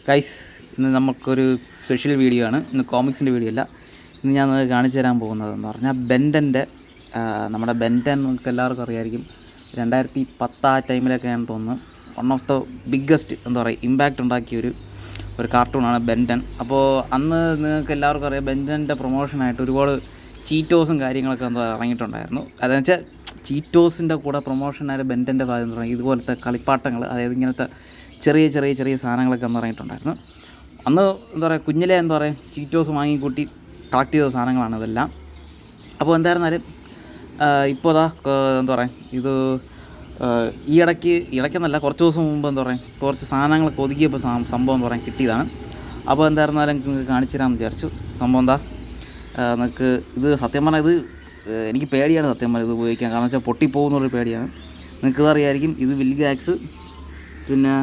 Guys, ഇന്ന് നമുക്കൊരു special video ആണ്. ഇന്ന് കോമിക്സിൻ്റെ വീഡിയോ അല്ല. ഇന്ന് ഞാൻ കാണിച്ചു തരാൻ പോകുന്നതെന്ന് പറഞ്ഞാൽ ബെൻറ്റൻ്റെ നമ്മുടെ ബെൻറ്റൻ നമുക്ക് എല്ലാവർക്കും അറിയാമായിരിക്കും. 2010 ആ ടൈമിലൊക്കെയാണ് തോന്നുന്നു one of the biggest impact ഉണ്ടാക്കിയൊരു കാർട്ടൂണാണ് ബെൻറ്റൻ. അപ്പോൾ അന്ന് നിങ്ങൾക്ക് എല്ലാവർക്കും അറിയാം, ബെൻറ്റൻ്റെ പ്രൊമോഷനായിട്ട് ഒരുപാട് ചീറ്റോസും കാര്യങ്ങളൊക്കെ ഇറങ്ങിയിട്ടുണ്ടായിരുന്നു. അതെന്ന് വെച്ചാൽ ചീറ്റോസിൻ്റെ കൂടെ പ്രൊമോഷനായിട്ട് ബെൻറ്റൻ്റെ ഭാഗം തുടങ്ങി ഇതുപോലത്തെ കളിപ്പാട്ടങ്ങൾ, അതായത് ഇങ്ങനത്തെ ചെറിയ സാധനങ്ങളൊക്കെ ഇറങ്ങിയിട്ടുണ്ടായിരുന്നു. അന്ന് കുഞ്ഞിലെ ചീറ്റോസ് വാങ്ങിക്കൂട്ടി കളക്ട് ചെയ്ത സാധനങ്ങളാണ് ഇതെല്ലാം. അപ്പോൾ എന്തായിരുന്നാലും ഇപ്പോൾ ഇത് ഈ ഇടയ്ക്കെന്നല്ല, കുറച്ച് ദിവസം മുമ്പ് കുറച്ച് സാധനങ്ങളൊക്കെ ഒതുക്കിയപ്പോൾ സംഭവം കിട്ടിയതാണ്. അപ്പോൾ എന്തായിരുന്നാലും നിങ്ങൾക്ക് കാണിച്ചു തരാമെന്ന് വിചാരിച്ചു. സംഭവം നിങ്ങൾക്ക് ഇത് സത്യം പറഞ്ഞാൽ ഇത് എനിക്ക് പേടിയാണ് സത്യം പറഞ്ഞാൽ ഇത് ഉപയോഗിക്കാൻ. കാരണം വെച്ചാൽ പൊട്ടിപ്പോകുന്നുള്ളൊരു പേടിയാണ്. നിങ്ങൾക്കിതറിയായിരിക്കും. ഇത് വിൽഗാക്സ്, പിന്നെ